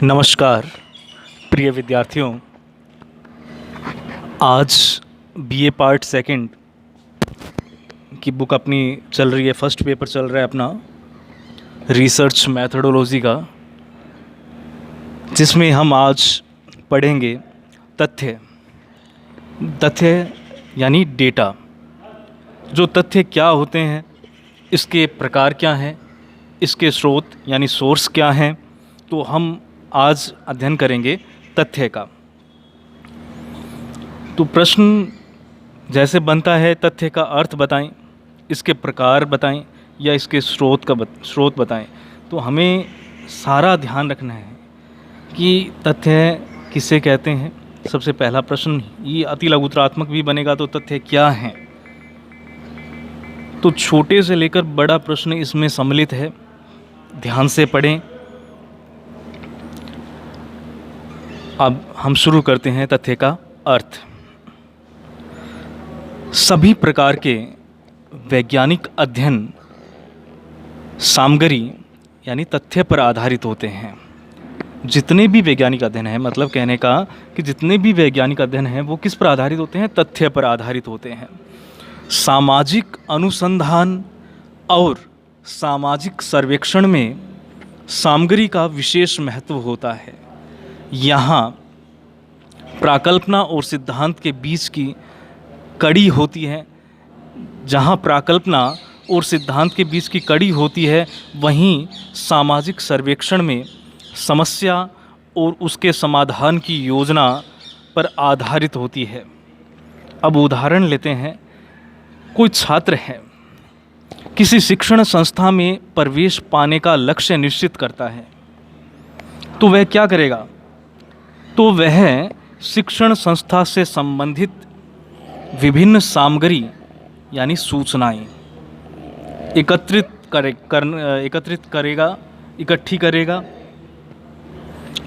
नमस्कार प्रिय विद्यार्थियों। आज बीए पार्ट सेकंड की बुक अपनी चल रही है। फर्स्ट पेपर चल रहा है अपना रिसर्च मैथडोलॉजी का, जिसमें हम आज पढ़ेंगे तथ्य यानी डेटा। जो तथ्य क्या होते हैं, इसके प्रकार क्या हैं, इसके स्रोत यानी सोर्स क्या हैं, तो हम आज अध्ययन करेंगे तथ्य का। तो प्रश्न जैसे बनता है, तथ्य का अर्थ बताएं, इसके प्रकार बताएं या इसके स्रोत बताएं। तो हमें सारा ध्यान रखना है कि तथ्य किसे कहते हैं। सबसे पहला प्रश्न ये अति लघुत्रात्मक भी बनेगा, तो तथ्य क्या हैं। तो छोटे से लेकर बड़ा प्रश्न इसमें सम्मिलित है, ध्यान से पढ़ें। अब हम शुरू करते हैं तथ्य का अर्थ। सभी प्रकार के वैज्ञानिक अध्ययन सामग्री यानी तथ्य पर आधारित होते हैं। जितने भी वैज्ञानिक अध्ययन हैं, मतलब कहने का कि जितने भी वैज्ञानिक अध्ययन हैं वो किस पर आधारित होते हैं? तथ्य पर आधारित होते हैं। सामाजिक अनुसंधान और सामाजिक सर्वेक्षण में सामग्री का विशेष महत्व होता है। यहाँ प्राकल्पना और सिद्धांत के बीच की कड़ी होती है। जहाँ प्राकल्पना और सिद्धांत के बीच की कड़ी होती है, वहीं सामाजिक सर्वेक्षण में समस्या और उसके समाधान की योजना पर आधारित होती है। अब उदाहरण लेते हैं। कोई छात्र है, किसी शिक्षण संस्था में प्रवेश पाने का लक्ष्य निश्चित करता है, तो वह क्या करेगा? तो वह शिक्षण संस्था से संबंधित विभिन्न सामग्री यानी सूचनाएं इकट्ठी करेगा।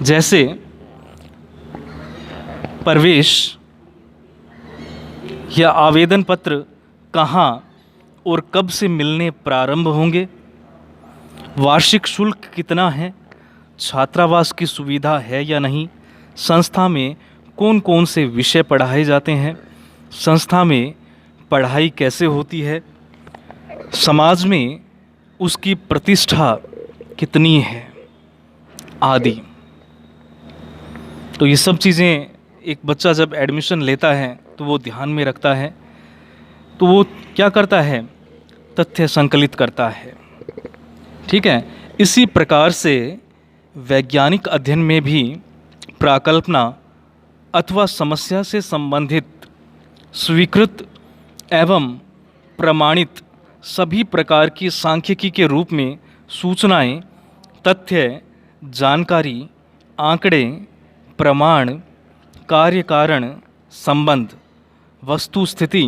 जैसे प्रवेश या आवेदन पत्र कहाँ और कब से मिलने प्रारंभ होंगे, वार्षिक शुल्क कितना है, छात्रावास की सुविधा है या नहीं, संस्था में कौन कौन से विषय पढ़ाए जाते हैं, संस्था में पढ़ाई कैसे होती है, समाज में उसकी प्रतिष्ठा कितनी है, आदि। तो ये सब चीज़ें एक बच्चा जब एडमिशन लेता है तो वो ध्यान में रखता है। तो वो क्या करता है? तथ्य संकलित करता है। ठीक है। इसी प्रकार से वैज्ञानिक अध्ययन में भी प्राकल्पना अथवा समस्या से संबंधित स्वीकृत एवं प्रमाणित सभी प्रकार की सांख्यिकी के रूप में सूचनाएं, तथ्य, जानकारी, आंकड़े, प्रमाण, कार्य कारण संबंध, वस्तु स्थिति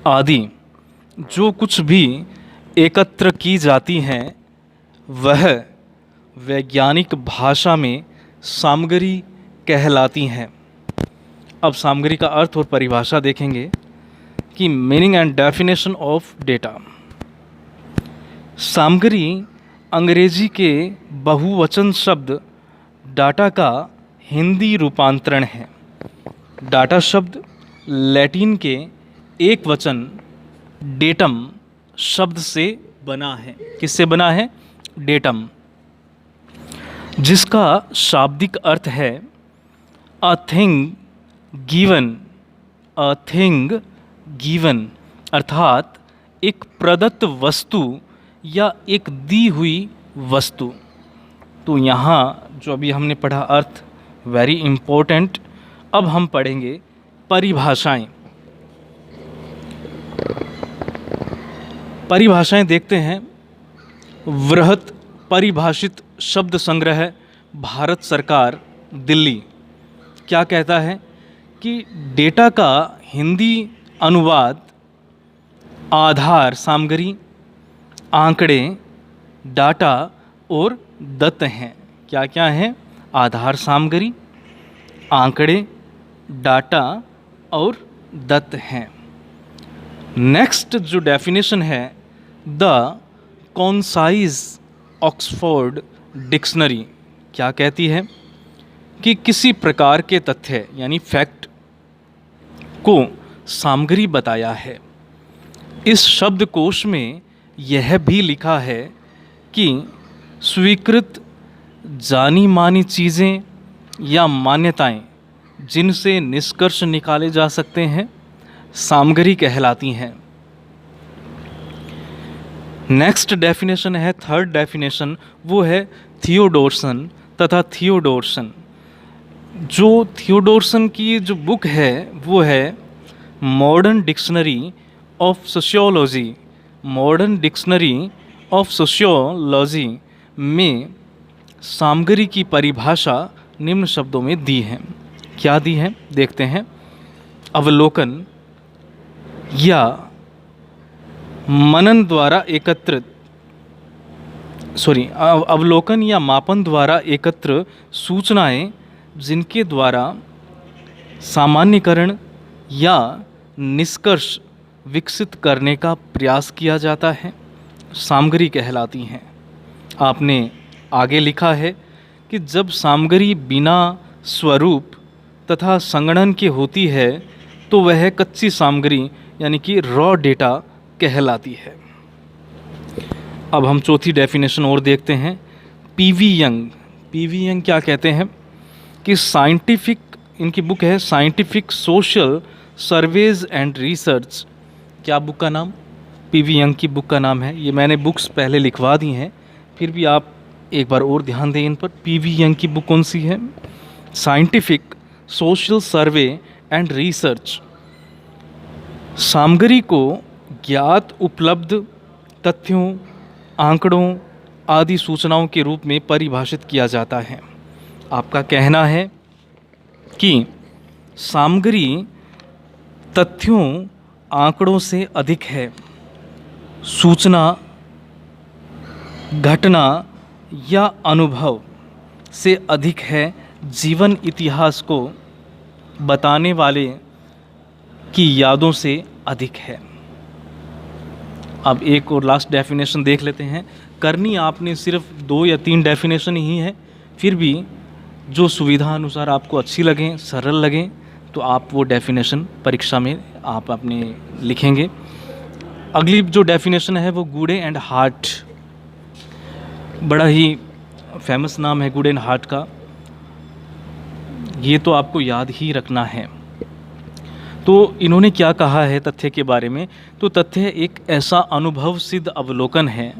आदि जो कुछ भी एकत्र की जाती हैं, वह वैज्ञानिक भाषा में सामग्री कहलाती हैं। अब सामग्री का अर्थ और परिभाषा देखेंगे कि meaning and definition of data. सामग्री अंग्रेजी के बहुवचन शब्द डाटा का हिंदी रूपांतरण है। डाटा शब्द लैटिन के एक वचन डेटम शब्द से बना है। किससे बना है? डेटम, जिसका शाब्दिक अर्थ है अ थिंग गिवन, अर्थात एक प्रदत्त वस्तु या एक दी हुई वस्तु। तो यहाँ जो अभी हमने पढ़ा अर्थ वेरी इम्पोर्टेंट। अब हम पढ़ेंगे परिभाषाएं। परिभाषाएं देखते हैं। वृहत परिभाषित शब्द संग्रह भारत सरकार दिल्ली क्या कहता है कि डेटा का हिंदी अनुवाद आधार सामग्री, आंकड़े, डाटा और दत्त हैं। क्या क्या हैं? आधार सामग्री, आंकड़े, डाटा और दत्त हैं। नेक्स्ट जो डेफिनेशन है, द कॉन्साइज ऑक्सफोर्ड डिक्शनरी क्या कहती है कि किसी प्रकार के तथ्य यानी फैक्ट को सामग्री बताया है। इस शब्दकोश में यह भी लिखा है कि स्वीकृत जानी मानी चीज़ें या मान्यताएं जिनसे निष्कर्ष निकाले जा सकते हैं सामग्री कहलाती हैं। नेक्स्ट डेफिनेशन है, थर्ड डेफिनेशन, वो है थियोडोरसन तथा थियोडोरसन। जो थियोडोरसन की जो बुक है वो है modern dictionary of sociology. Modern dictionary of sociology में सामग्री की परिभाषा निम्न शब्दों में दी है। क्या दी है देखते हैं। अवलोकन या मनन द्वारा एकत्रित अवलोकन या मापन द्वारा एकत्र सूचनाएं जिनके द्वारा सामान्यकरण या निष्कर्ष विकसित करने का प्रयास किया जाता है सामग्री कहलाती हैं। आपने आगे लिखा है कि जब सामग्री बिना स्वरूप तथा संगणन के होती है तो वह कच्ची सामग्री यानी कि रॉ डेटा कहलाती है। अब हम चौथी डेफिनेशन और देखते हैं। PV young. पीवी यंग क्या कहते हैं कि साइंटिफिक, इनकी बुक है scientific social surveys and research. क्या बुक का नाम? पीवी यंग की बुक का नाम है। ये मैंने बुक्स पहले लिखवा दी हैं, फिर भी आप एक बार और ध्यान दें इन पर। पीवी यंग की बुक कौन सी है? Scientific social survey and research. सामग्री को ज्ञात उपलब्ध तथ्यों, आंकड़ों आदि सूचनाओं के रूप में परिभाषित किया जाता है। आपका कहना है कि सामग्री तथ्यों, आंकड़ों से अधिक है, सूचना, घटना या अनुभव से अधिक है, जीवन इतिहास को बताने वाले की यादों से अधिक है। अब एक और लास्ट डेफिनेशन देख लेते हैं। करनी आपने सिर्फ 2 या 3 डेफिनेशन ही है, फिर भी जो सुविधा अनुसार आपको अच्छी लगें, सरल लगें, तो आप वो डेफिनेशन परीक्षा में आप अपने लिखेंगे। अगली जो डेफिनेशन है वो गुडे एंड हार्ट। बड़ा ही फेमस नाम है गुडे एंड हार्ट का, ये तो आपको याद ही रखना है। तो इन्होंने क्या कहा है तथ्य के बारे में? तो तथ्य एक ऐसा अनुभव सिद्ध अवलोकन है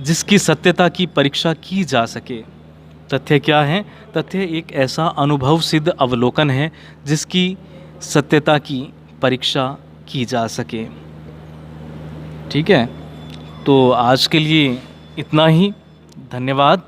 जिसकी सत्यता की परीक्षा की जा सके। तथ्य क्या है? तथ्य एक ऐसा अनुभव सिद्ध अवलोकन है जिसकी सत्यता की परीक्षा की जा सके। ठीक है, तो आज के लिए इतना ही। धन्यवाद।